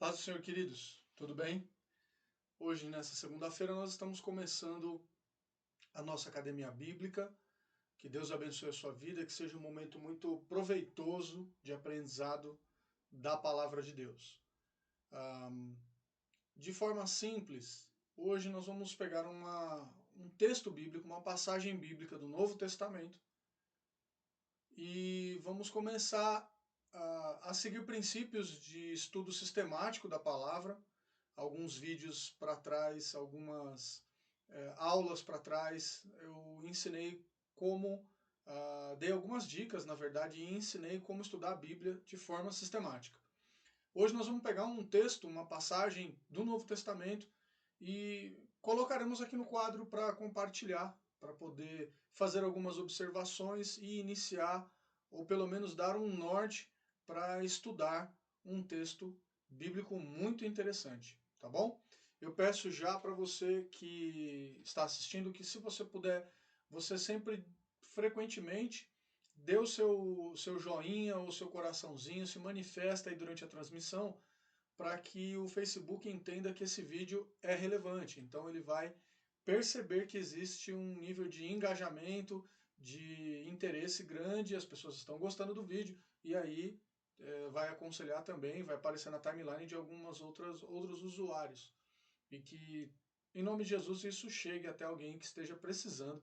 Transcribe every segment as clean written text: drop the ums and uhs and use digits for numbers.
Paz do Senhor, queridos, tudo bem? Hoje, nessa segunda-feira, nós estamos começando a nossa Academia Bíblica. Que Deus abençoe a sua vida, que seja um momento muito proveitoso de aprendizado da Palavra de Deus. De forma simples, hoje nós vamos pegar um texto bíblico, uma passagem bíblica do Novo Testamento e vamos começar a seguir princípios de estudo sistemático da palavra. Alguns vídeos para trás, algumas aulas para trás, eu ensinei como, dei algumas dicas, na verdade, e ensinei como estudar a Bíblia de forma sistemática. Hoje nós vamos pegar um texto, uma passagem do Novo Testamento e colocaremos aqui no quadro para compartilhar, para poder fazer algumas observações e iniciar, ou pelo menos dar um norte para estudar um texto bíblico muito interessante, tá bom? Eu peço já para você que está assistindo que, se você puder, você sempre, frequentemente, dê o seu joinha ou seu coraçãozinho, se manifesta aí durante a transmissão, para que o Facebook entenda que esse vídeo é relevante. Então ele vai perceber que existe um nível de engajamento, de interesse grande, as pessoas estão gostando do vídeo, e aí vai aconselhar também, vai aparecer na timeline de outros usuários. E que, em nome de Jesus, isso chegue até alguém que esteja precisando,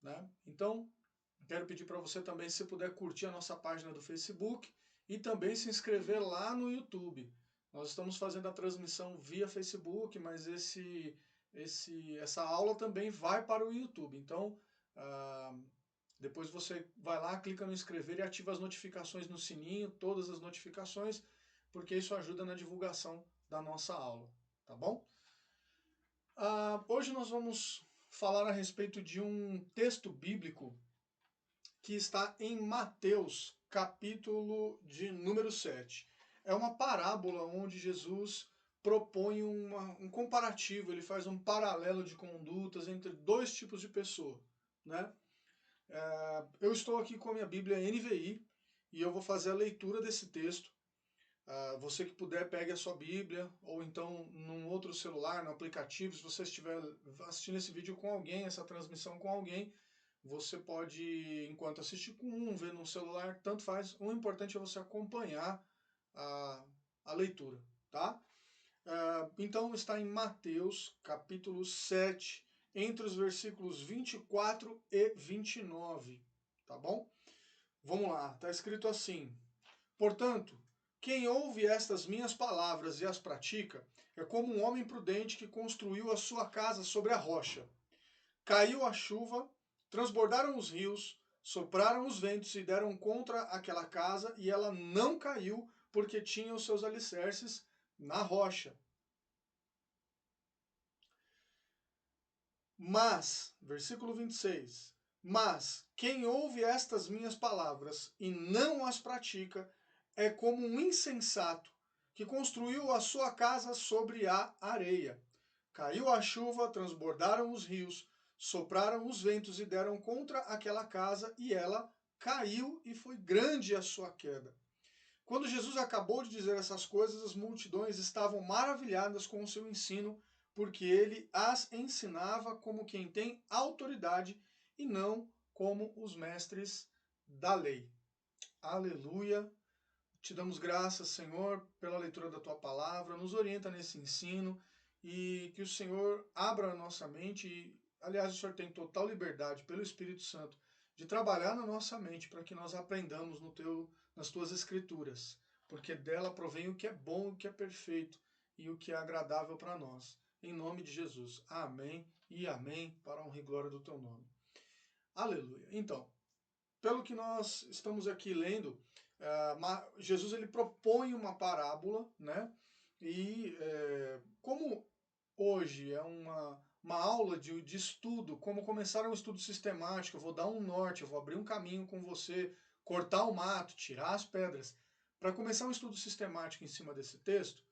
né? Então, quero pedir para você também, se puder, curtir a nossa página do Facebook e também se inscrever lá no YouTube. Nós estamos fazendo a transmissão via Facebook, mas essa aula também vai para o YouTube. Então, depois você vai lá, clica no inscrever e ativa as notificações no sininho, todas as notificações, porque isso ajuda na divulgação da nossa aula, tá bom? Hoje nós vamos falar a respeito de um texto bíblico que está em Mateus, capítulo de número 7. É uma parábola onde Jesus propõe um comparativo, ele faz um paralelo de condutas entre dois tipos de pessoa, né? Eu estou aqui com a minha Bíblia NVI e eu vou fazer a leitura desse texto. Você que puder, pegue a sua Bíblia, ou então num outro celular, no aplicativo, se você estiver assistindo esse vídeo com alguém, essa transmissão com alguém, você pode, enquanto assiste com um, ver no celular, tanto faz. O importante é você acompanhar a leitura, tá? Então está em Mateus, capítulo 7, entre os versículos 24 e 29, tá bom? Vamos lá, está escrito assim: Portanto, quem ouve estas minhas palavras e as pratica, é como um homem prudente que construiu a sua casa sobre a rocha. Caiu a chuva, transbordaram os rios, sopraram os ventos e deram contra aquela casa, e ela não caiu, porque tinha os seus alicerces na rocha. Mas, versículo 26, mas quem ouve estas minhas palavras e não as pratica, é como um insensato que construiu a sua casa sobre a areia. Caiu a chuva, transbordaram os rios, sopraram os ventos e deram contra aquela casa, e ela caiu, e foi grande a sua queda. Quando Jesus acabou de dizer essas coisas, as multidões estavam maravilhadas com o seu ensino, porque ele as ensinava como quem tem autoridade e não como os mestres da lei. Aleluia! Te damos graças, Senhor, pela leitura da tua palavra, nos orienta nesse ensino e que o Senhor abra a nossa mente. E, aliás, o Senhor tem total liberdade pelo Espírito Santo de trabalhar na nossa mente para que nós aprendamos nas tuas escrituras, porque dela provém o que é bom, o que é perfeito e o que é agradável para nós. Em nome de Jesus. Amém e amém, para a honra e glória do teu nome. Aleluia. Então, pelo que nós estamos aqui lendo, Jesus ele propõe uma parábola, né? E como hoje é uma aula de estudo, como começar um estudo sistemático, eu vou dar um norte, eu vou abrir um caminho com você, cortar o mato, tirar as pedras. Para começar um estudo sistemático em cima desse texto,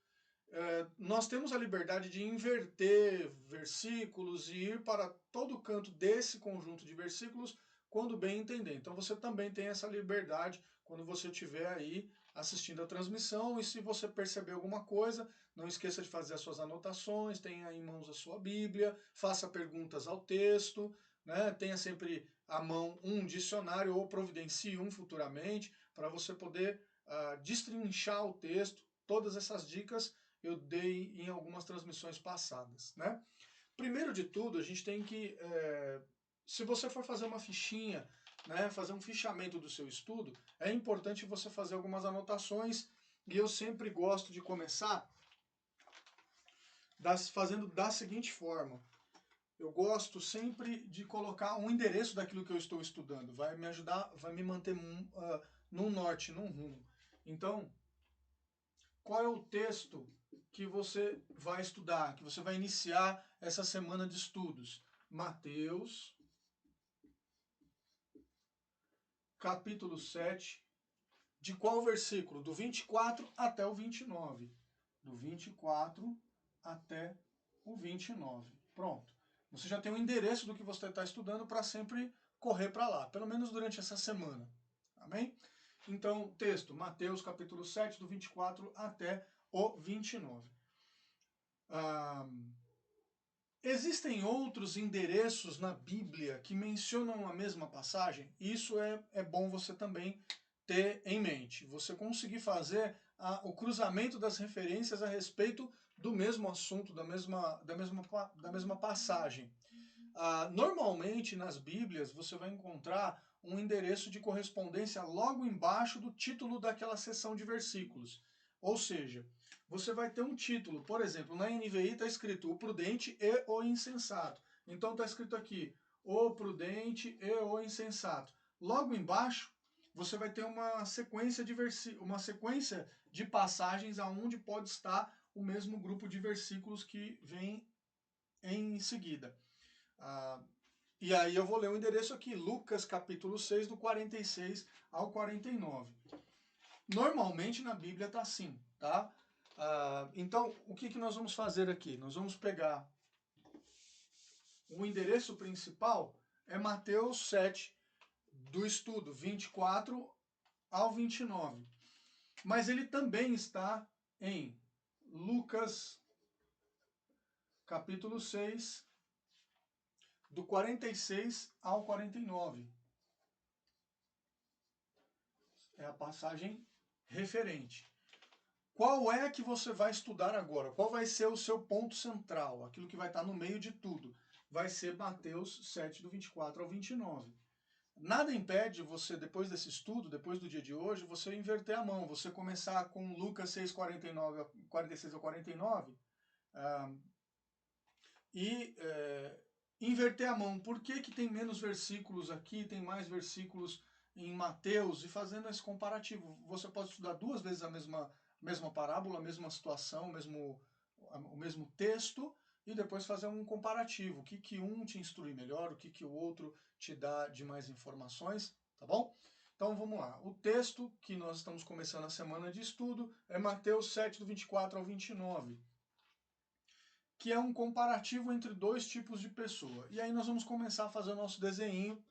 nós temos a liberdade de inverter versículos e ir para todo canto desse conjunto de versículos quando bem entender. Então você também tem essa liberdade quando você estiver aí assistindo a transmissão, e se você perceber alguma coisa, não esqueça de fazer as suas anotações, tenha em mãos a sua Bíblia, faça perguntas ao texto, né? Tenha sempre à mão um dicionário ou providencie um futuramente para você poder destrinchar o texto. Todas essas dicas eu dei em algumas transmissões passadas, né? Primeiro de tudo, a gente tem que, se você for fazer uma fichinha, né, fazer um fichamento do seu estudo, é importante você fazer algumas anotações, e eu sempre gosto de começar fazendo da seguinte forma. Eu gosto sempre de colocar um endereço daquilo que eu estou estudando, vai me ajudar, vai me manter num norte, num rumo. Então, qual é o texto que você vai estudar, que você vai iniciar essa semana de estudos? Mateus, capítulo 7, de qual versículo? Do 24 até o 29. Do 24 até o 29. Pronto. Você já tem o endereço do que você está estudando para sempre correr para lá, pelo menos durante essa semana. Amém? Então, texto, Mateus capítulo 7, do 24 até o 29. Existem outros endereços na Bíblia que mencionam a mesma passagem? Isso é bom você também ter em mente. Você conseguir fazer o cruzamento das referências a respeito do mesmo assunto, da mesma passagem. Normalmente nas Bíblias você vai encontrar um endereço de correspondência logo embaixo do título daquela seção de versículos. Ou seja, você vai ter um título, por exemplo, na NVI está escrito o prudente e o insensato. Então está escrito aqui, o prudente e o insensato. Logo embaixo, você vai ter uma sequência de passagens aonde pode estar o mesmo grupo de versículos que vem em seguida. E aí eu vou ler o endereço aqui, Lucas capítulo 6, do 46 ao 49. Normalmente na Bíblia está assim, tá? Então, o que nós vamos fazer aqui? Nós vamos pegar o endereço principal, é Mateus 7, do estudo 24 ao 29. Mas ele também está em Lucas capítulo 6, do 46 ao 49. É a passagem referente. Qual é que você vai estudar agora? Qual vai ser o seu ponto central? Aquilo que vai estar no meio de tudo. Vai ser Mateus 7, do 24 ao 29. Nada impede você, depois desse estudo, depois do dia de hoje, você inverter a mão. Você começar com Lucas 6, 46 ao 49 e inverter a mão. Por que tem menos versículos aqui, tem mais versículos em Mateus? E fazendo esse comparativo. Você pode estudar duas vezes a mesma parábola, a mesma situação, o mesmo texto, e depois fazer um comparativo. O que um te instrui melhor, o que o outro te dá de mais informações, tá bom? Então vamos lá. O texto que nós estamos começando a semana de estudo é Mateus 7, do 24 ao 29, que é um comparativo entre dois tipos de pessoa. E aí nós vamos começar a fazer o nosso desenho.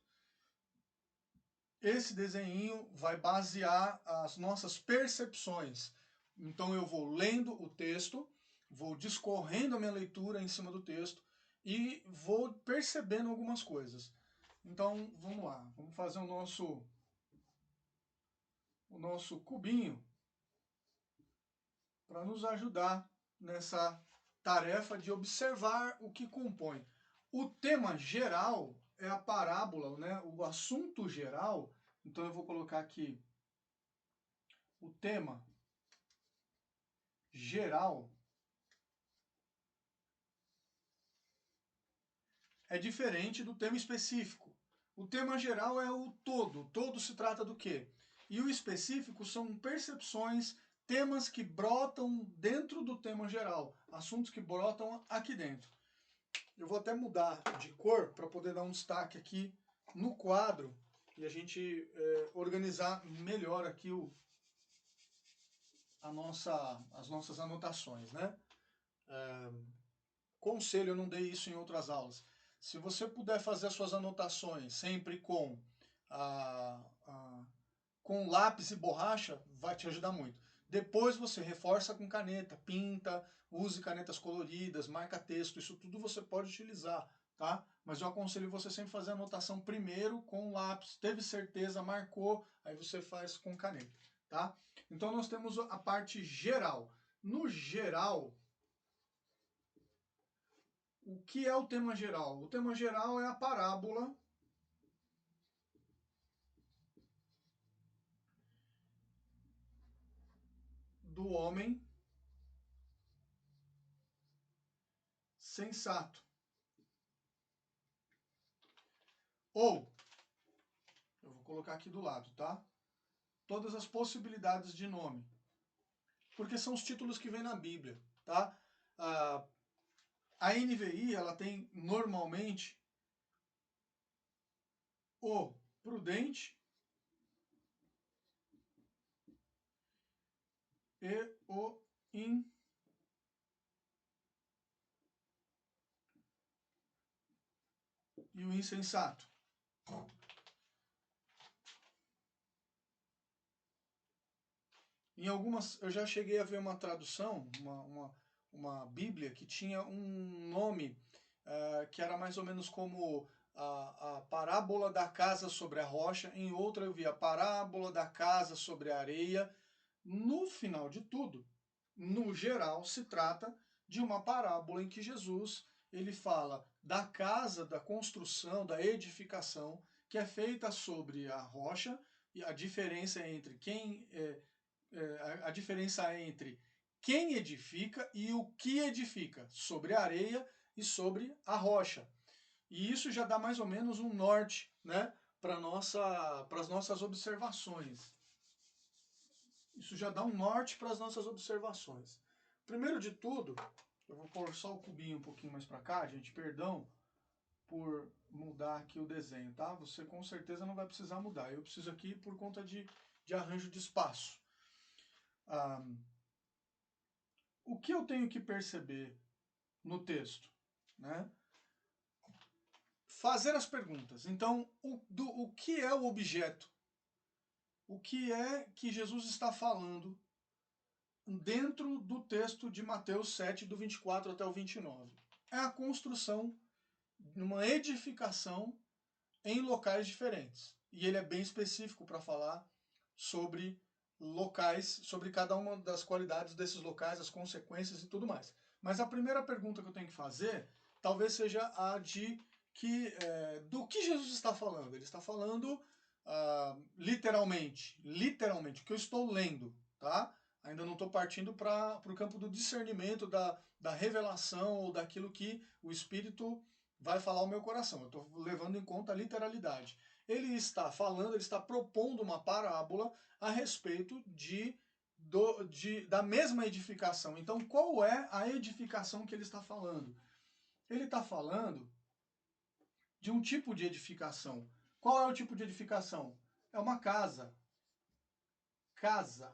Esse desenho vai basear as nossas percepções. Então eu vou lendo o texto, vou discorrendo a minha leitura em cima do texto e vou percebendo algumas coisas. Então vamos lá, vamos fazer o nosso cubinho para nos ajudar nessa tarefa de observar o que compõe. O tema geral é a parábola, né? O assunto geral. Então eu vou colocar aqui o tema geral é diferente do tema específico. O tema geral é o todo. O todo se trata do quê? E o específico são percepções, temas que brotam dentro do tema geral, assuntos que brotam aqui dentro. Eu vou até mudar de cor para poder dar um destaque aqui no quadro e a gente organizar melhor aqui as nossas anotações, né? Conselho, eu não dei isso em outras aulas. Se você puder fazer as suas anotações sempre com com lápis e borracha vai te ajudar muito. Depois você reforça com caneta, pinta, use canetas coloridas, marca texto, isso tudo você pode utilizar, tá? Mas eu aconselho você sempre fazer a anotação primeiro com lápis, teve certeza, marcou, aí você faz com caneta, tá? Então nós temos a parte geral. No geral, o que é o tema geral? O tema geral é a parábola do homem sensato. Ou, eu vou colocar aqui do lado, tá? Todas as possibilidades de nome. Porque são os títulos que vêm na Bíblia, tá? A NVI, ela tem normalmente o prudente e o e o insensato. Em algumas, eu já cheguei a ver uma tradução, uma Bíblia que tinha um nome que era mais ou menos como a parábola da casa sobre a rocha. Em outra eu vi a parábola da casa sobre a areia. No final de tudo, no geral, se trata de uma parábola em que Jesus ele fala da casa, da construção, da edificação que é feita sobre a rocha, e a diferença entre a diferença entre quem edifica e o que edifica, sobre a areia e sobre a rocha. E isso já dá mais ou menos um norte, né, para as nossas observações. Isso já dá um norte para as nossas observações. Primeiro de tudo, eu vou pôr só o cubinho um pouquinho mais para cá, gente, perdão por mudar aqui o desenho, tá? Você com certeza não vai precisar mudar. Eu preciso aqui por conta de arranjo de espaço. O que eu tenho que perceber no texto, né? Fazer as perguntas. Então, o que é o objeto? O que é que Jesus está falando dentro do texto de Mateus 7, do 24 até o 29? É a construção de uma edificação em locais diferentes. E ele é bem específico para falar sobre locais, sobre cada uma das qualidades desses locais, as consequências e tudo mais. Mas a primeira pergunta que eu tenho que fazer talvez seja a de do que Jesus está falando. Ele está falando literalmente, o que eu estou lendo, tá? Ainda não estou partindo para o campo do discernimento, da revelação ou daquilo que o Espírito vai falar ao meu coração. Eu estou levando em conta a literalidade. Ele está falando, ele está propondo uma parábola a respeito da mesma edificação. Então, qual é a edificação que ele está falando? Ele está falando de um tipo de edificação. Qual é o tipo de edificação? É uma casa. Casa.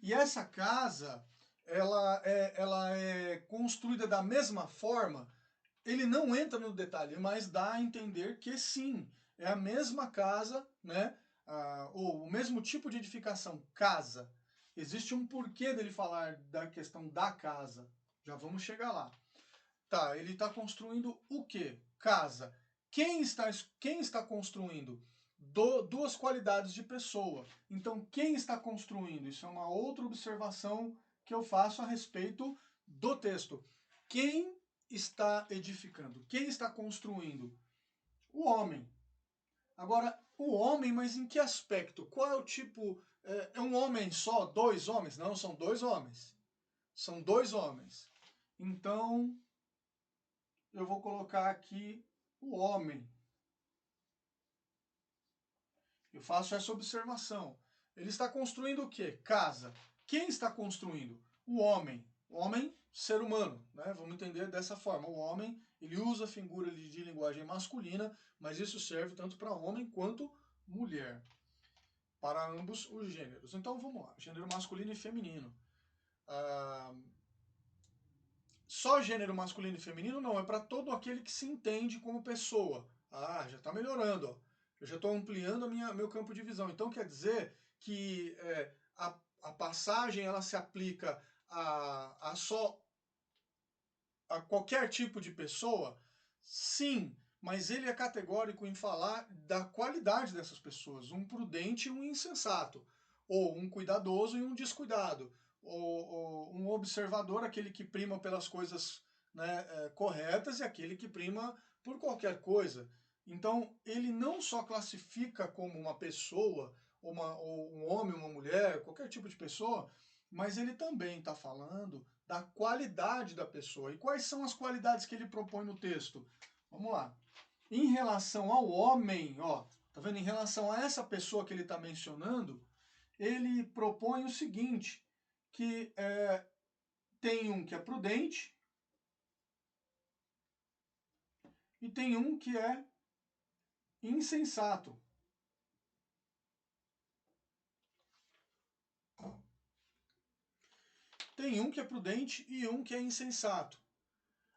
E essa casa, ela é construída da mesma forma. Ele não entra no detalhe, mas dá a entender que sim, é a mesma casa, né? Ou o mesmo tipo de edificação, casa. Existe um porquê dele falar da questão da casa. Já vamos chegar lá. Tá, ele está construindo o quê? Casa. Quem está construindo? Duas qualidades de pessoa. Então, quem está construindo? Isso é uma outra observação que eu faço a respeito do texto. Quem está edificando? Quem está construindo? O homem. Agora, o homem, mas em que aspecto? Qual é o tipo? É um homem só? Dois homens? Não, são dois homens. São dois homens. Então, eu vou colocar aqui o homem. Eu faço essa observação. Ele está construindo o quê? Casa. Quem está construindo? O homem. O homem, ser humano, né? Vamos entender dessa forma. O homem, ele usa a figura de linguagem masculina, mas isso serve tanto para homem quanto mulher. Para ambos os gêneros. Então vamos lá. Gênero masculino e feminino. Só gênero masculino e feminino não, é para todo aquele que se entende como pessoa. Já está melhorando. Ó. Eu já estou ampliando meu campo de visão. Então quer dizer que a passagem ela se aplica a qualquer tipo de pessoa? Sim, mas ele é categórico em falar da qualidade dessas pessoas, um prudente e um insensato, ou um cuidadoso e um descuidado, ou um observador, aquele que prima pelas coisas, né, corretas, e aquele que prima por qualquer coisa. Então, ele não só classifica como uma pessoa, ou um homem, uma mulher, qualquer tipo de pessoa, mas ele também está falando da qualidade da pessoa. E quais são as qualidades que ele propõe no texto? Vamos lá. Em relação ao homem, ó, tá vendo? Em relação a essa pessoa que ele está mencionando, ele propõe o seguinte, que tem um que é prudente e tem um que é insensato. Tem um que é prudente e um que é insensato.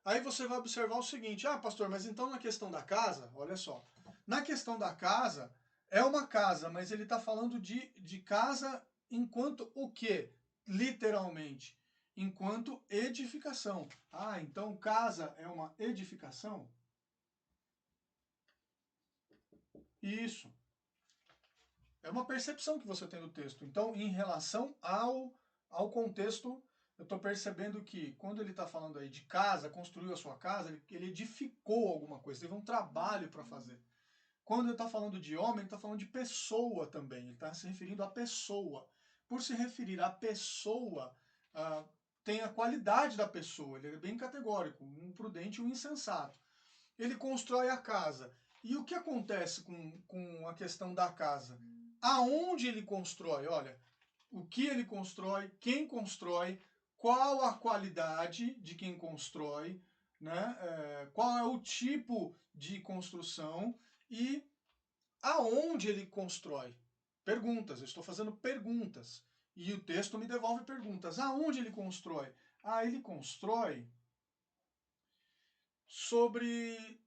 Aí você vai observar o seguinte, pastor, mas então na questão da casa, olha só, na questão da casa, é uma casa, mas ele está falando de casa enquanto o quê? Literalmente, enquanto edificação. Então casa é uma edificação? Isso. É uma percepção que você tem do texto. Então, em relação ao contexto, eu estou percebendo que quando ele está falando aí de casa, construiu a sua casa, ele edificou alguma coisa, teve um trabalho para fazer. Quando ele está falando de homem, ele está falando de pessoa também, ele está se referindo à pessoa. Por se referir à pessoa, tem a qualidade da pessoa, ele é bem categórico, um prudente e um insensato. Ele constrói a casa. E o que acontece com a questão da casa? Aonde ele constrói? Olha, o que ele constrói, quem constrói, qual a qualidade de quem constrói, né? Qual é o tipo de construção e aonde ele constrói. Perguntas, eu estou fazendo perguntas. E o texto me devolve perguntas. Aonde ele constrói? Ele constrói sobre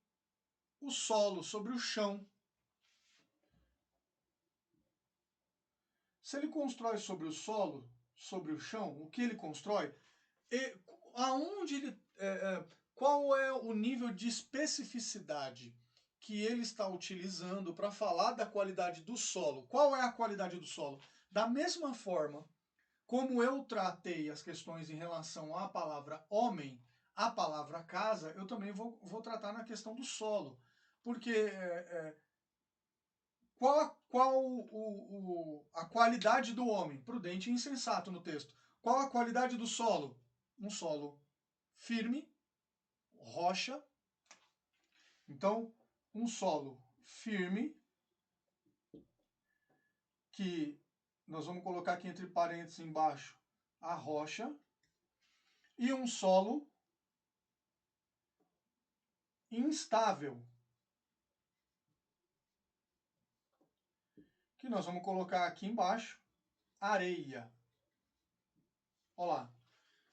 o solo, sobre o chão. Se ele constrói sobre o solo, sobre o chão, o que ele constrói? E aonde ele, qual é o nível de especificidade que ele está utilizando para falar da qualidade do solo? Qual é a qualidade do solo? Da mesma forma como eu tratei as questões em relação à palavra homem, à palavra casa, eu também vou tratar na questão do solo. Porque qual a qualidade do homem? Prudente e insensato no texto. Qual a qualidade do solo? Um solo firme, rocha. Então, um solo firme, que nós vamos colocar aqui entre parênteses embaixo a rocha, e um solo instável, que nós vamos colocar aqui embaixo areia. Olha lá.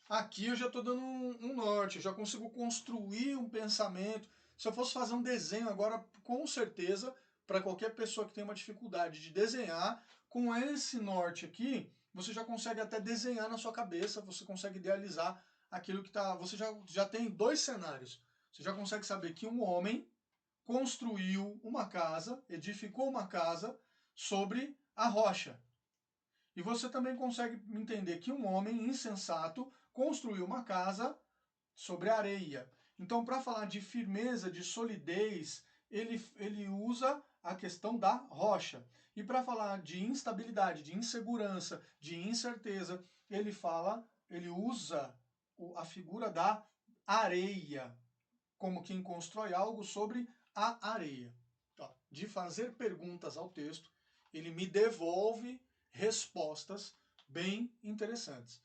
Aqui eu já estou dando um norte, eu já consigo construir um pensamento. Se eu fosse fazer um desenho agora, com certeza, para qualquer pessoa que tem uma dificuldade de desenhar, com esse norte aqui, você já consegue até desenhar na sua cabeça, você consegue idealizar aquilo que está... Você já tem dois cenários. Você já consegue saber que um homem construiu uma casa, edificou uma casa sobre a rocha. E você também consegue entender que um homem insensato construiu uma casa sobre areia. Então, para falar de firmeza, de solidez, ele usa a questão da rocha. E para falar de instabilidade, de insegurança, de incerteza, ele usa a figura da areia, como quem constrói algo sobre a areia. De fazer perguntas ao texto, ele me devolve respostas bem interessantes,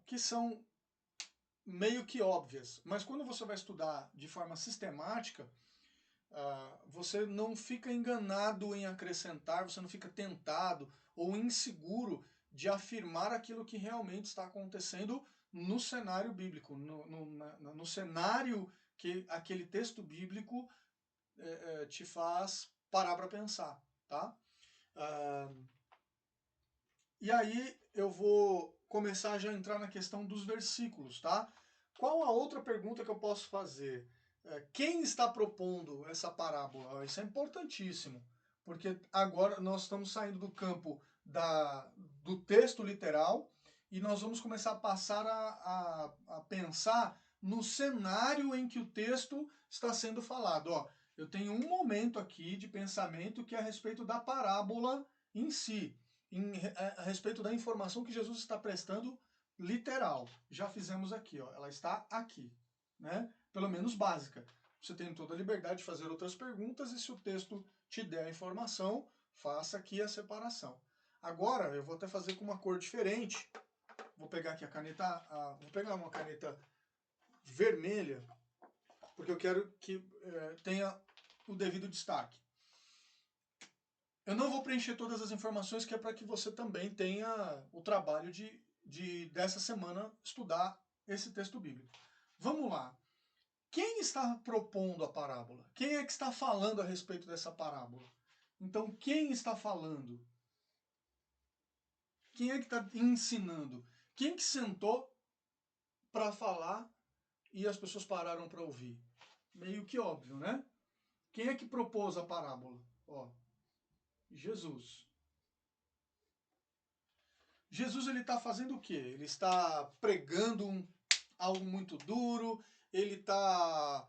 que são meio que óbvias, mas quando você vai estudar de forma sistemática, você não fica enganado em acrescentar, você não fica tentado ou inseguro de afirmar aquilo que realmente está acontecendo no cenário bíblico, no cenário que aquele texto bíblico te faz parar para pensar, tá? E aí eu vou começar já a entrar na questão dos versículos, tá? Qual a outra pergunta que eu posso fazer? Quem está propondo essa parábola? Isso é importantíssimo, porque agora nós estamos saindo do campo do texto literal e nós vamos começar a passar a pensar no cenário em que o texto está sendo falado. Ó, eu tenho um momento aqui de pensamento que é a respeito da parábola em si, a respeito da informação que Jesus está prestando literal. Já fizemos aqui, ó, ela está aqui, né? Pelo menos básica. Você tem toda a liberdade de fazer outras perguntas e se o texto te der a informação, faça aqui a separação. Agora eu vou até fazer com uma cor diferente. Vou pegar aqui a caneta, vou pegar uma caneta vermelha, porque eu quero que tenha o devido destaque. Eu não vou preencher todas as informações, que é para que você também tenha o trabalho dessa semana estudar esse texto bíblico. Vamos lá. Quem está propondo a parábola? Quem é que está falando a respeito dessa parábola? Então, quem está falando? Quem é que está ensinando? Quem que sentou para falar e as pessoas pararam para ouvir? Meio que óbvio, né? Quem é que propôs a parábola? Ó, Jesus. Jesus, ele está fazendo o quê? Ele está pregando algo muito duro, ele está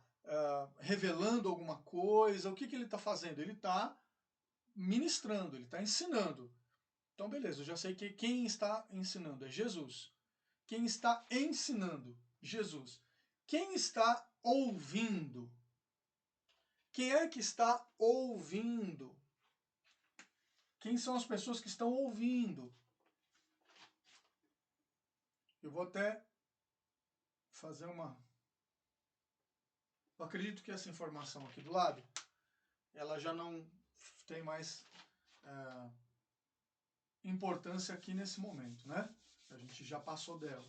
revelando alguma coisa. O que ele está fazendo? Ele está ministrando, ele está ensinando. Então, beleza, eu já sei que quem está ensinando é Jesus. Quem está ensinando? Jesus. Quem está ouvindo? Quem é que está ouvindo? Quem são as pessoas que estão ouvindo? Eu vou até fazer uma... Eu acredito que essa informação aqui do lado, ela já não tem mais importância aqui nesse momento, né? A gente já passou dela.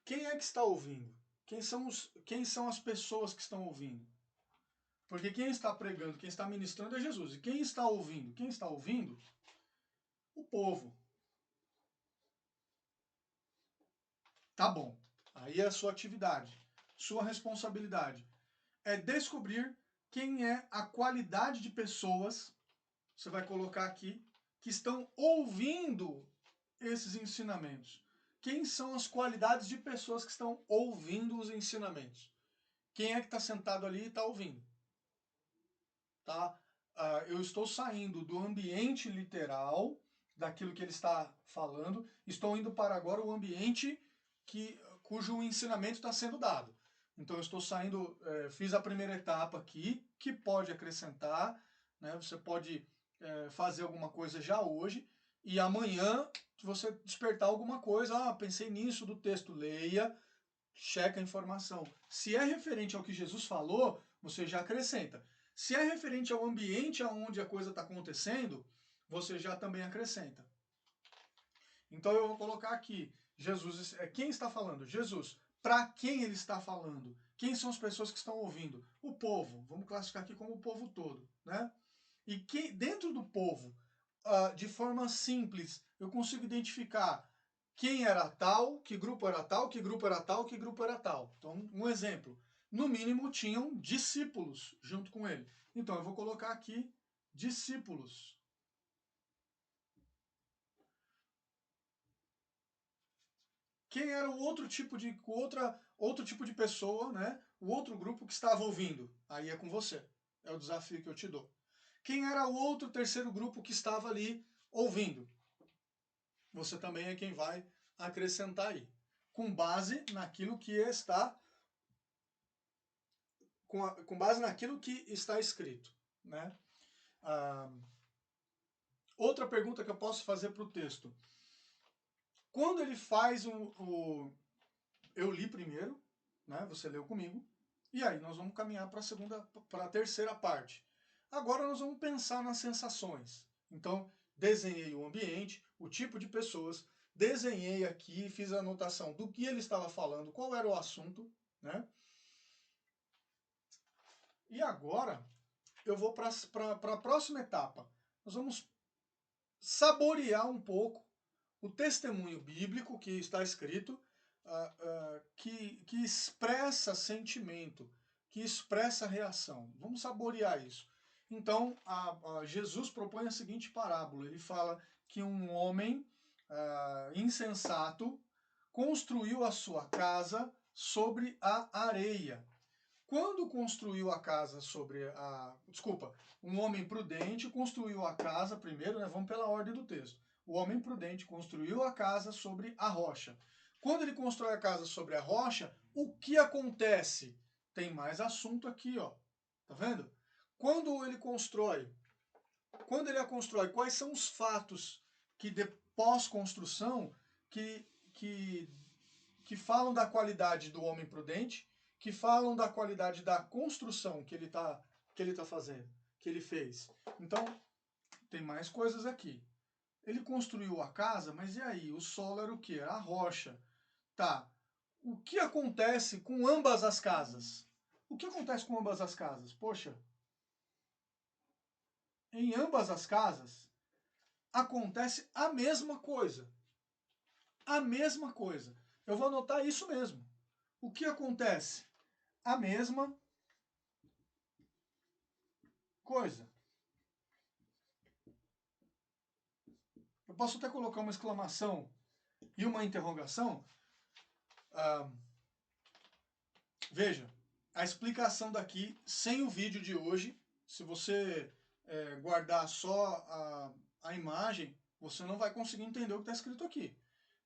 Quem é que está ouvindo? Quem são as pessoas que estão ouvindo? Porque quem está pregando, quem está ministrando é Jesus. E quem está ouvindo? Quem está ouvindo? O povo. Tá bom. Aí é a sua atividade, sua responsabilidade. É descobrir quem é a qualidade de pessoas, você vai colocar aqui, que estão ouvindo esses ensinamentos. Quem são as qualidades de pessoas que estão ouvindo os ensinamentos? Quem é que está sentado ali e está ouvindo? Tá? Eu estou saindo do ambiente literal, daquilo que ele está falando, estou indo para agora o ambiente cujo ensinamento está sendo dado. Então eu estou saindo, fiz a primeira etapa aqui, que pode acrescentar, né? Você pode fazer alguma coisa já hoje, e amanhã você despertar alguma coisa, pensei nisso do texto, leia, checa a informação. Se é referente ao que Jesus falou, você já acrescenta. Se é referente ao ambiente onde a coisa está acontecendo, você já também acrescenta. Então eu vou colocar aqui, Jesus, quem está falando? Jesus. Para quem ele está falando? Quem são as pessoas que estão ouvindo? O povo. Vamos classificar aqui como o povo todo, né? E dentro do povo, de forma simples, eu consigo identificar quem era tal, que grupo era tal, que grupo era tal, que grupo era tal. Então, um exemplo. No mínimo, tinham discípulos junto com ele. Então, eu vou colocar aqui discípulos. Quem era o outro tipo de pessoa, né? O outro grupo que estava ouvindo? Aí é com você. É o desafio que eu te dou. Quem era o outro terceiro grupo que estava ali ouvindo? Você também é quem vai acrescentar aí, com base naquilo que está, com base naquilo que está escrito, né? Outra pergunta que eu posso fazer para o texto. Quando ele faz eu li primeiro, né? Você leu comigo, e aí nós vamos caminhar para a terceira parte. Agora nós vamos pensar nas sensações. Então, desenhei o ambiente, o tipo de pessoas, desenhei aqui, fiz a anotação do que ele estava falando, qual era o assunto, né? E agora eu vou para a próxima etapa. Nós vamos saborear um pouco o testemunho bíblico que está escrito, que expressa sentimento, que expressa reação. Vamos saborear isso. Então, Jesus propõe a seguinte parábola. Ele fala que um homem insensato construiu a sua casa sobre a areia. Quando construiu a casa sobre a... Desculpa, um homem prudente construiu a casa, primeiro, né, vamos pela ordem do texto. O homem prudente construiu a casa sobre a rocha. Quando ele constrói a casa sobre a rocha, o que acontece? Tem mais assunto aqui, ó. Tá vendo? Quando ele a constrói, quais são os fatos que de pós-construção que falam da qualidade do homem prudente, que falam da qualidade da construção que ele tá fazendo, que ele fez. Então, tem mais coisas aqui. Ele construiu a casa, mas e aí? O solo era o quê? Era a rocha. Tá. O que acontece com ambas as casas? O que acontece com ambas as casas? Poxa, em ambas as casas acontece a mesma coisa. A mesma coisa. Eu vou anotar isso mesmo. O que acontece? A mesma coisa. Eu posso até colocar uma exclamação e uma interrogação. Veja, a explicação daqui, sem o vídeo de hoje, se você guardar só a imagem, você não vai conseguir entender o que está escrito aqui.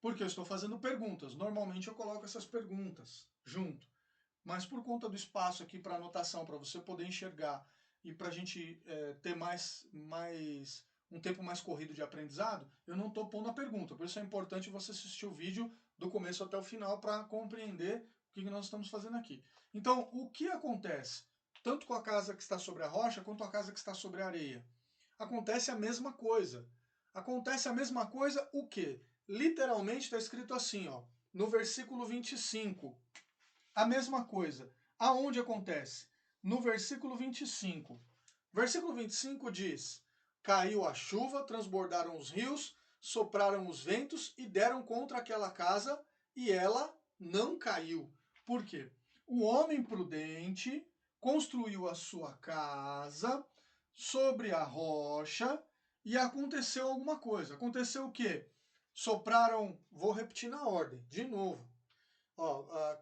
Porque eu estou fazendo perguntas. Normalmente eu coloco essas perguntas junto. Mas por conta do espaço aqui para anotação, para você poder enxergar e para a gente ter um tempo mais corrido de aprendizado, eu não estou pondo a pergunta. Por isso é importante você assistir o vídeo do começo até o final para compreender o que nós estamos fazendo aqui. Então, o que acontece? Tanto com a casa que está sobre a rocha, quanto a casa que está sobre a areia. Acontece a mesma coisa. Acontece a mesma coisa o quê? Literalmente está escrito assim, ó, no versículo 25. A mesma coisa. Aonde acontece? No versículo 25. Versículo 25 diz: caiu a chuva, transbordaram os rios, sopraram os ventos e deram contra aquela casa, e ela não caiu. Por quê? O homem prudente construiu a sua casa sobre a rocha e aconteceu alguma coisa. Aconteceu o quê? Sopraram, vou repetir na ordem, de novo.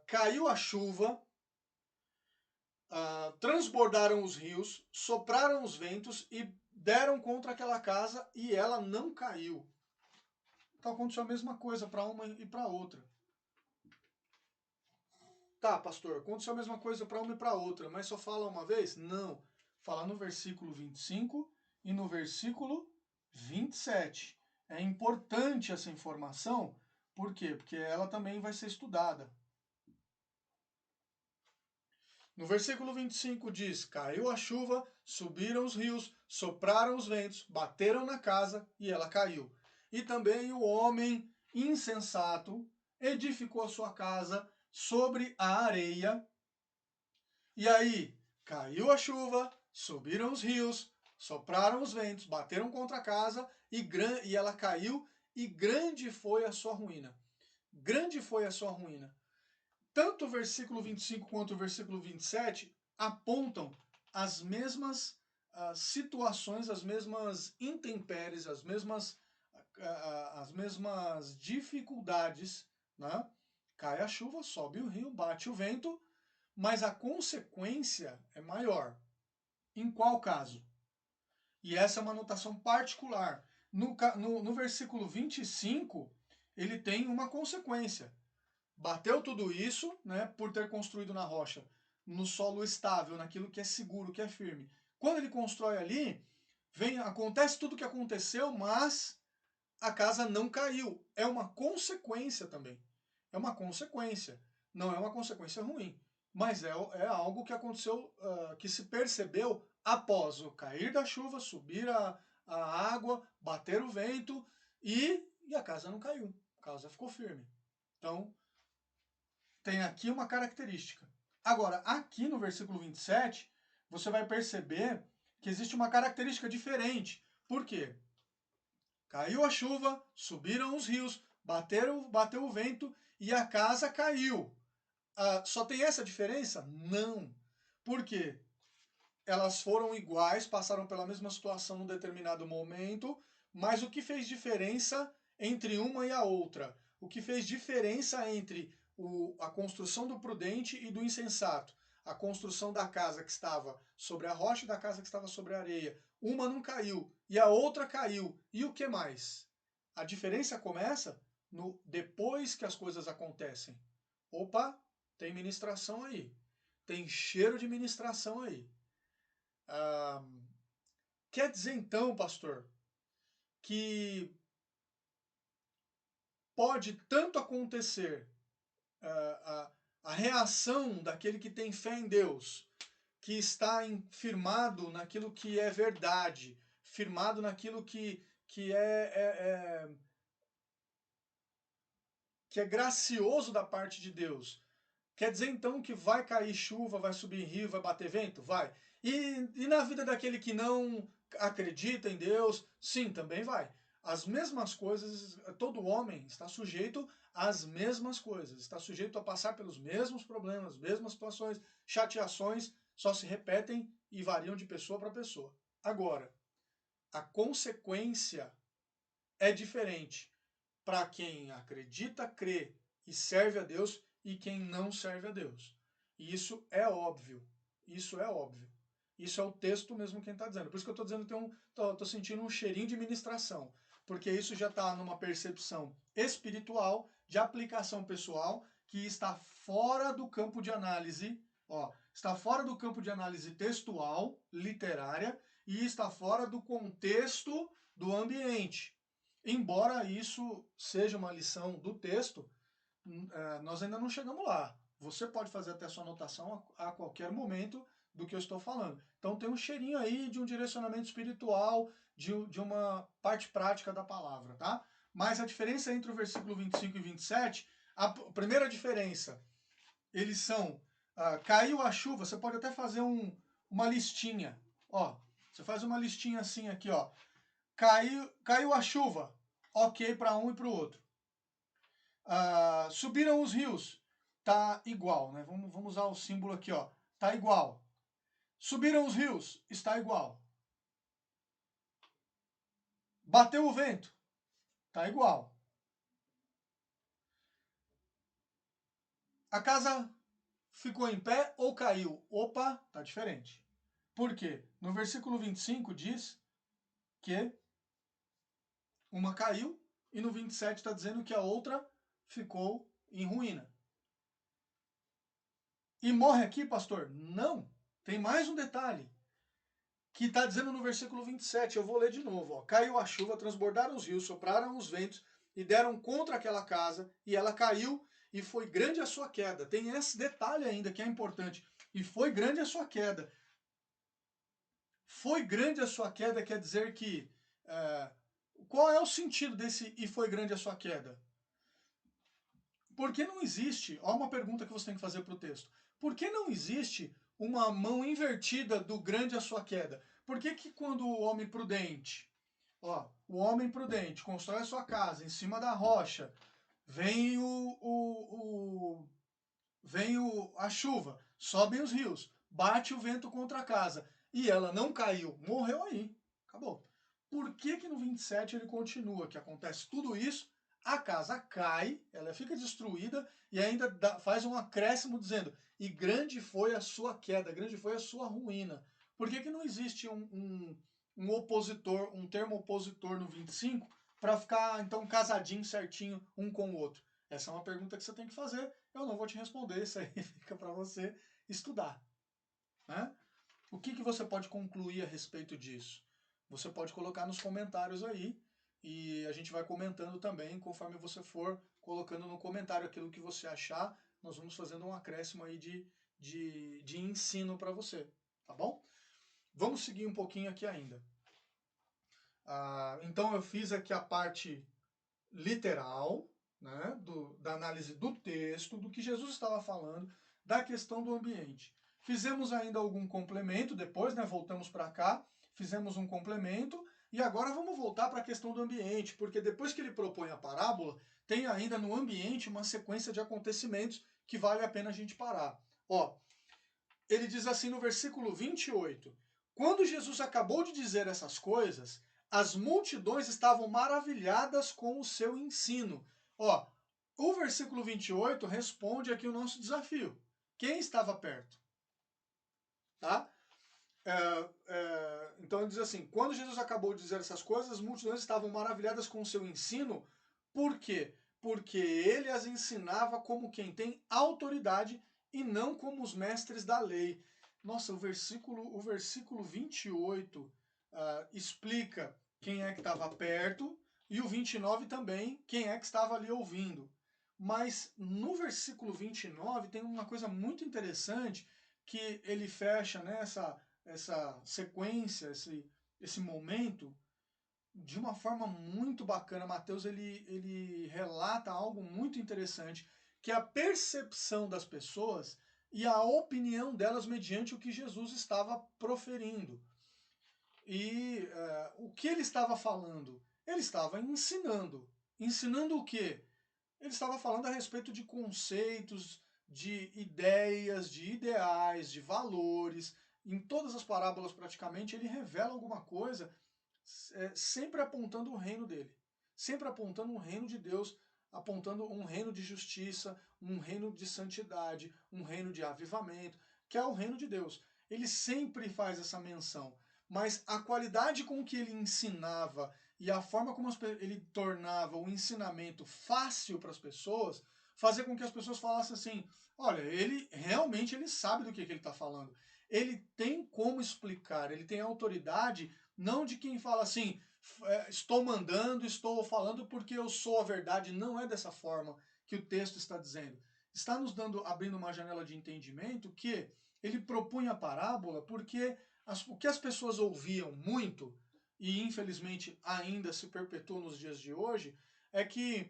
Caiu a chuva, transbordaram os rios, sopraram os ventos e deram contra aquela casa e ela não caiu. Então aconteceu a mesma coisa para uma e para outra. Tá, pastor, aconteceu a mesma coisa para uma e para outra, mas só fala uma vez? Não. Fala no versículo 25 e no versículo 27. É importante essa informação, por quê? Porque ela também vai ser estudada. No versículo 25 diz: caiu a chuva, subiram os rios, sopraram os ventos, bateram na casa e ela caiu. E também o homem insensato edificou a sua casa sobre a areia. E aí, caiu a chuva, subiram os rios, sopraram os ventos, bateram contra a casa e ela caiu, e grande foi a sua ruína. Grande foi a sua ruína. Tanto o versículo 25 quanto o versículo 27 apontam as mesmas situações, as mesmas intempéries, as mesmas dificuldades, né? Cai a chuva, sobe o rio, bate o vento, mas a consequência é maior. Em qual caso? E essa é uma anotação particular. No versículo 25, ele tem uma consequência. Bateu tudo isso, né, por ter construído na rocha, no solo estável, naquilo que é seguro, que é firme. Quando ele constrói ali, acontece tudo o que aconteceu, mas a casa não caiu. É uma consequência também. É uma consequência. Não é uma consequência ruim, mas é algo que aconteceu, que se percebeu após o cair da chuva, subir a água, bater o vento e a casa não caiu. a casa ficou firme. Então, tem aqui uma característica. Agora, aqui no versículo 27, você vai perceber que existe uma característica diferente. Por quê? Caiu a chuva, subiram os rios, bateu o vento e a casa caiu. Só tem essa diferença? Não. Por quê? Elas foram iguais, passaram pela mesma situação num determinado momento, mas o que fez diferença entre uma e a outra? O que fez diferença entre a construção do prudente e do insensato? A construção da casa que estava sobre a rocha e da casa que estava sobre a areia. Uma não caiu e a outra caiu. E o que mais? A diferença começa depois que as coisas acontecem. Opa, tem ministração aí. Tem cheiro de ministração aí. Quer dizer então, pastor, que pode tanto acontecer a reação daquele que tem fé em Deus, que está firmado naquilo que é verdade, firmado naquilo que é gracioso da parte de Deus. Quer dizer então que vai cair chuva, vai subir rio, vai bater vento? Vai. E na vida daquele que não acredita em Deus? Sim, também vai. As mesmas coisas, todo homem está sujeito às mesmas coisas, está sujeito a passar pelos mesmos problemas, mesmas situações, chateações, só se repetem e variam de pessoa para pessoa. Agora, a consequência é diferente para quem acredita, crê e serve a Deus e quem não serve a Deus. E isso é óbvio. Isso é óbvio. Isso é o texto mesmo quem está dizendo. Por isso que eu estou dizendo que estou sentindo um cheirinho de ministração. Porque isso já está numa percepção espiritual, de aplicação pessoal, que está fora do campo de análise. Está fora do campo de análise textual, literária, e está fora do contexto do ambiente. Embora isso seja uma lição do texto, nós ainda não chegamos lá. Você pode fazer até sua anotação a qualquer momento do que eu estou falando. Então tem um cheirinho aí de um direcionamento espiritual, de uma parte prática da palavra, tá? Mas a diferença entre o versículo 25 e 27, a primeira diferença, eles são, caiu a chuva, você pode até fazer uma listinha, você faz uma listinha assim aqui, caiu a chuva, ok para um e para o outro. Subiram os rios, tá igual, né? Vamos usar o símbolo aqui, tá igual. Subiram os rios, está igual. Bateu o vento, tá igual. A casa ficou em pé ou caiu? Opa, tá diferente. Por quê? No versículo 25 diz que uma caiu e no 27 está dizendo que a outra ficou em ruína. E morre aqui, pastor? Não. Tem mais um detalhe que está dizendo no versículo 27. Eu vou ler de novo. Caiu a chuva, transbordaram os rios, sopraram os ventos e deram contra aquela casa e ela caiu e foi grande a sua queda. Tem esse detalhe ainda que é importante. E foi grande a sua queda. Foi grande a sua queda quer dizer que... qual é o sentido desse e foi grande a sua queda? Porque não existe... Olha uma pergunta que você tem que fazer para o texto. Por que não existe uma mão invertida do grande a sua queda? Por que quando o homem prudente... o homem prudente constrói a sua casa em cima da rocha, vem a chuva, sobem os rios, bate o vento contra a casa e ela não caiu, morreu aí, acabou. Por que no 27 ele continua, que acontece tudo isso, a casa cai, ela fica destruída e ainda faz um acréscimo dizendo, e grande foi a sua queda, grande foi a sua ruína. Por que não existe um opositor, um termo opositor no 25 para ficar então casadinho certinho um com o outro? Essa é uma pergunta que você tem que fazer. Eu não vou te responder, isso aí fica para você estudar. Né? O que você pode concluir a respeito disso? Você pode colocar nos comentários aí e a gente vai comentando também conforme você for colocando no comentário aquilo que você achar. Nós vamos fazendo um acréscimo aí de ensino para você, tá bom? Vamos seguir um pouquinho aqui ainda. Então eu fiz aqui a parte literal, né, da análise do texto, do que Jesus estava falando, da questão do ambiente. Fizemos ainda algum complemento depois, né, voltamos para cá, fizemos um complemento, e agora vamos voltar para a questão do ambiente, porque depois que ele propõe a parábola, tem ainda no ambiente uma sequência de acontecimentos que vale a pena a gente parar. Ó, ele diz assim no versículo 28, quando Jesus acabou de dizer essas coisas, as multidões estavam maravilhadas com o seu ensino. Ó, o versículo 28 responde aqui o nosso desafio. Quem estava perto? Tá? Então ele diz assim, quando Jesus acabou de dizer essas coisas, as multidões estavam maravilhadas com o seu ensino. Por quê? Porque ele as ensinava como quem tem autoridade e não como os mestres da lei. Nossa, o versículo 28 explica quem é que estava perto e o 29 também, quem é que estava ali ouvindo. Mas no versículo 29 tem uma coisa muito interessante que ele fecha nessa essa sequência, esse momento, de uma forma muito bacana. Mateus ele relata algo muito interessante, que é a percepção das pessoas e a opinião delas mediante o que Jesus estava proferindo. E o que ele estava falando? Ele estava ensinando. Ensinando o quê? Ele estava falando a respeito de conceitos, de ideias, de ideais, de valores. Em todas as parábolas, praticamente, ele revela alguma coisa, sempre apontando o reino dele, sempre apontando um reino de Deus, apontando um reino de justiça, um reino de santidade, um reino de avivamento, que é o reino de Deus. Ele sempre faz essa menção, mas a qualidade com que ele ensinava e a forma como ele tornava o ensinamento fácil para as pessoas, fazia com que as pessoas falassem assim, olha, ele realmente ele sabe do que ele está falando. Ele tem como explicar, ele tem autoridade, não de quem fala assim, estou mandando, estou falando porque eu sou a verdade. Não é dessa forma que o texto está dizendo. Está nos abrindo uma janela de entendimento que ele propunha a parábola porque o que as pessoas ouviam muito, e infelizmente ainda se perpetua nos dias de hoje, é que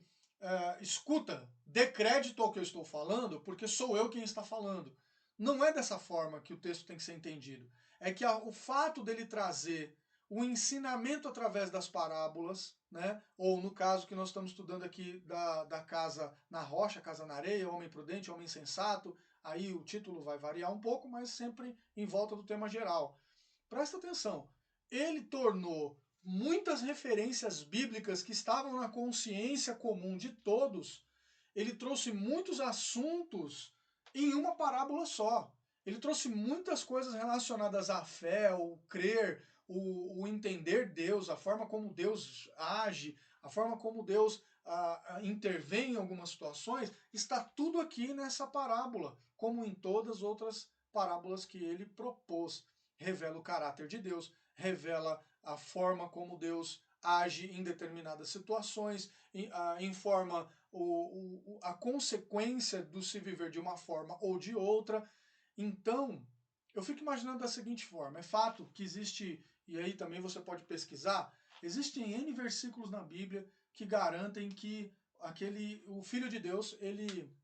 escuta, dê crédito ao que eu estou falando, porque sou eu quem está falando. Não é dessa forma que o texto tem que ser entendido. É que o fato dele trazer o ensinamento através das parábolas, né? Ou no caso que nós estamos estudando aqui da casa na rocha, casa na areia, homem prudente, homem sensato, aí o título vai variar um pouco, mas sempre em volta do tema geral. Presta atenção, ele tornou muitas referências bíblicas que estavam na consciência comum de todos, ele trouxe muitos assuntos em uma parábola só. Ele trouxe muitas coisas relacionadas à fé, o crer, o entender Deus, a forma como Deus age, a forma como Deus intervém em algumas situações, está tudo aqui nessa parábola, como em todas as outras parábolas que ele propôs. Revela o caráter de Deus, revela a forma como Deus age em determinadas situações, informa a consequência do se viver de uma forma ou de outra. Então, eu fico imaginando da seguinte forma, é fato que existe, e aí também você pode pesquisar, existem N versículos na Bíblia que garantem que o Filho de Deus, ele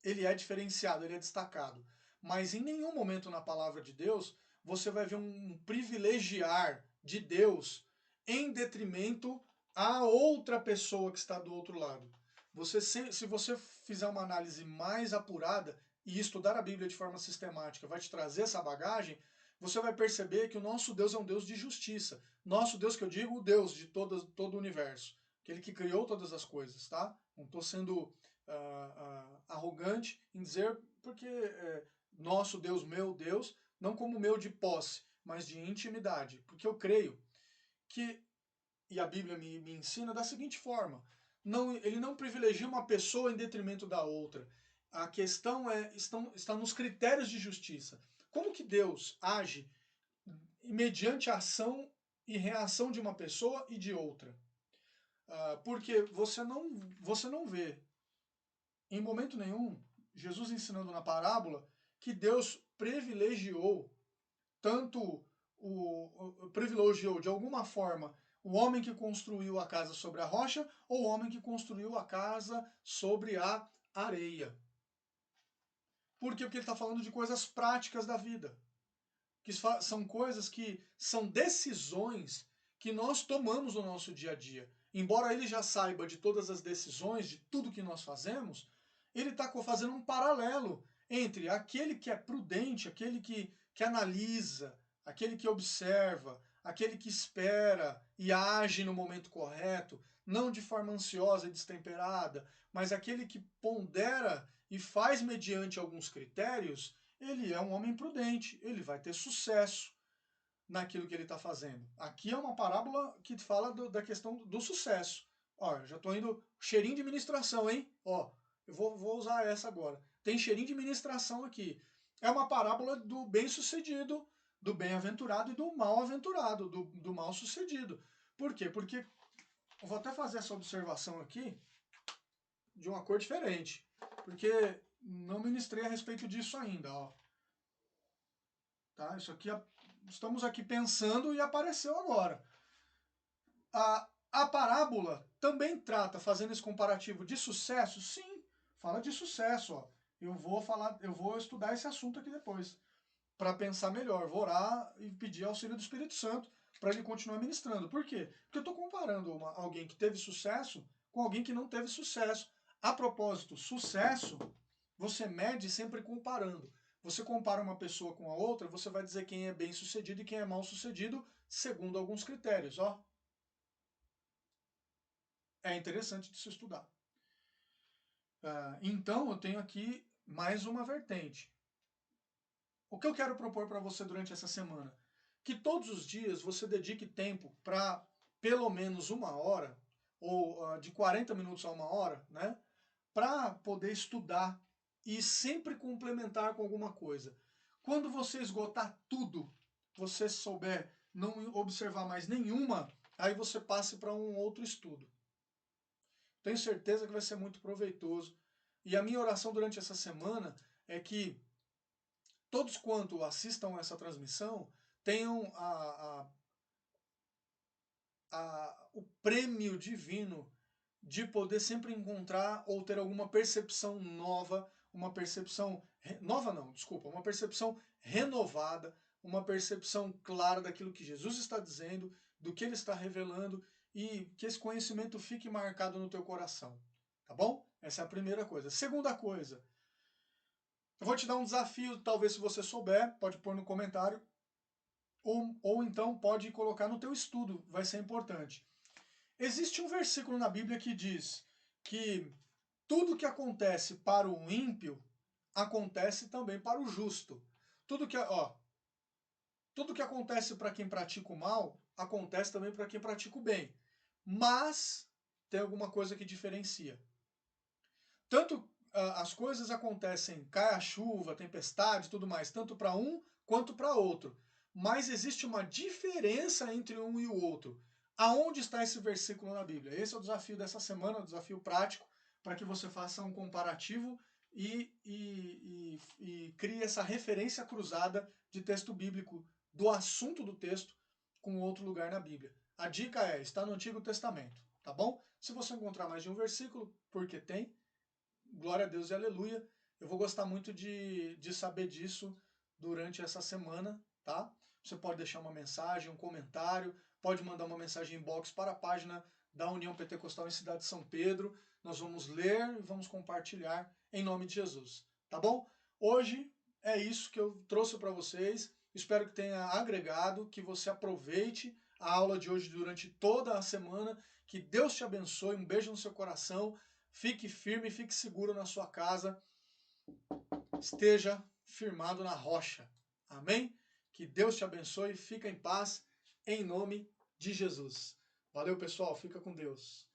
é diferenciado, ele é destacado. Mas em nenhum momento na palavra de Deus você vai ver um privilegiar de Deus em detrimento a outra pessoa que está do outro lado. Se você fizer uma análise mais apurada e estudar a Bíblia de forma sistemática, vai te trazer essa bagagem, você vai perceber que o nosso Deus é um Deus de justiça. Nosso Deus, que eu digo, o Deus de todo o universo. Aquele que criou todas as coisas, tá? Não estou sendo arrogante em dizer, porque nosso Deus, meu Deus, não como meu de posse, mas de intimidade. Porque eu creio que, e a Bíblia me ensina da seguinte forma, ele não privilegia uma pessoa em detrimento da outra. A questão está nos critérios de justiça. Como que Deus age mediante a ação e reação de uma pessoa e de outra? Porque você não vê em momento nenhum, Jesus ensinando na parábola que Deus privilegiou tanto privilegiou de alguma forma O homem que construiu a casa sobre a rocha ou o homem que construiu a casa sobre a areia? Por quê? Porque ele está falando de coisas práticas da vida. Que são coisas que são decisões que nós tomamos no nosso dia a dia. Embora ele já saiba de todas as decisões, de tudo que nós fazemos, ele está fazendo um paralelo entre aquele que é prudente, aquele que analisa, aquele que observa, aquele que espera e age no momento correto, não de forma ansiosa e destemperada, mas aquele que pondera e faz mediante alguns critérios, ele é um homem prudente, ele vai ter sucesso naquilo que ele está fazendo. Aqui é uma parábola que fala da questão do sucesso. Ó, eu já estou indo cheirinho de ministração, hein? Ó, eu vou usar essa agora. Tem cheirinho de ministração aqui. É uma parábola do bem-sucedido, do bem-aventurado e do mal-aventurado, do mal-sucedido. Por quê? Porque eu vou até fazer essa observação aqui de uma cor diferente, porque não ministrei a respeito disso ainda, ó. Tá? Isso aqui, estamos aqui pensando e apareceu agora. A parábola também trata, fazendo esse comparativo de sucesso? Sim, fala de sucesso. Ó. Eu vou estudar esse assunto aqui depois, para pensar melhor. Vou orar e pedir auxílio do Espírito Santo para ele continuar ministrando. Por quê? Porque eu estou comparando alguém que teve sucesso com alguém que não teve sucesso. A propósito, sucesso você mede sempre comparando. Você compara uma pessoa com a outra, você vai dizer quem é bem sucedido e quem é mal sucedido, segundo alguns critérios. Ó. É interessante de se estudar. Então, eu tenho aqui mais uma vertente. O que eu quero propor para você durante essa semana? Que todos os dias você dedique tempo para pelo menos 1 hora, ou de 40 minutos a 1 hora, né? Para poder estudar e sempre complementar com alguma coisa. Quando você esgotar tudo, você souber não observar mais nenhuma, aí você passe para um outro estudo. Tenho certeza que vai ser muito proveitoso. E a minha oração durante essa semana é que todos quanto assistam essa transmissão tenham o prêmio divino de poder sempre encontrar ou ter alguma percepção nova, uma percepção nova não, desculpa, uma percepção renovada, uma percepção clara daquilo que Jesus está dizendo, do que ele está revelando e que esse conhecimento fique marcado no teu coração, tá bom? Essa é a primeira coisa. Segunda coisa, eu vou te dar um desafio, talvez se você souber, pode pôr no comentário, ou então pode colocar no teu estudo, vai ser importante. Existe um versículo na Bíblia que diz que tudo que acontece para o ímpio acontece também para o justo. Tudo que acontece para quem pratica o mal acontece também para quem pratica o bem. Mas tem alguma coisa que diferencia. Tanto as coisas acontecem, cai a chuva, tempestade, tudo mais, tanto para um quanto para outro. Mas existe uma diferença entre um e o outro. Aonde está esse versículo na Bíblia? Esse é o desafio dessa semana, o desafio prático, para que você faça um comparativo e crie essa referência cruzada de texto bíblico do assunto do texto com outro lugar na Bíblia. A dica está no Antigo Testamento, tá bom? Se você encontrar mais de um versículo, porque tem, glória a Deus e aleluia. Eu vou gostar muito de saber disso durante essa semana, tá? Você pode deixar uma mensagem, um comentário, pode mandar uma mensagem inbox para a página da União Pentecostal em Cidade de São Pedro. Nós vamos ler e vamos compartilhar em nome de Jesus, tá bom? Hoje é isso que eu trouxe para vocês. Espero que tenha agregado, que você aproveite a aula de hoje durante toda a semana. Que Deus te abençoe. Um beijo no seu coração. Fique firme, fique seguro na sua casa. Esteja firmado na rocha. Amém? Que Deus te abençoe. Fica em paz, em nome de Jesus. Valeu, pessoal. Fica com Deus.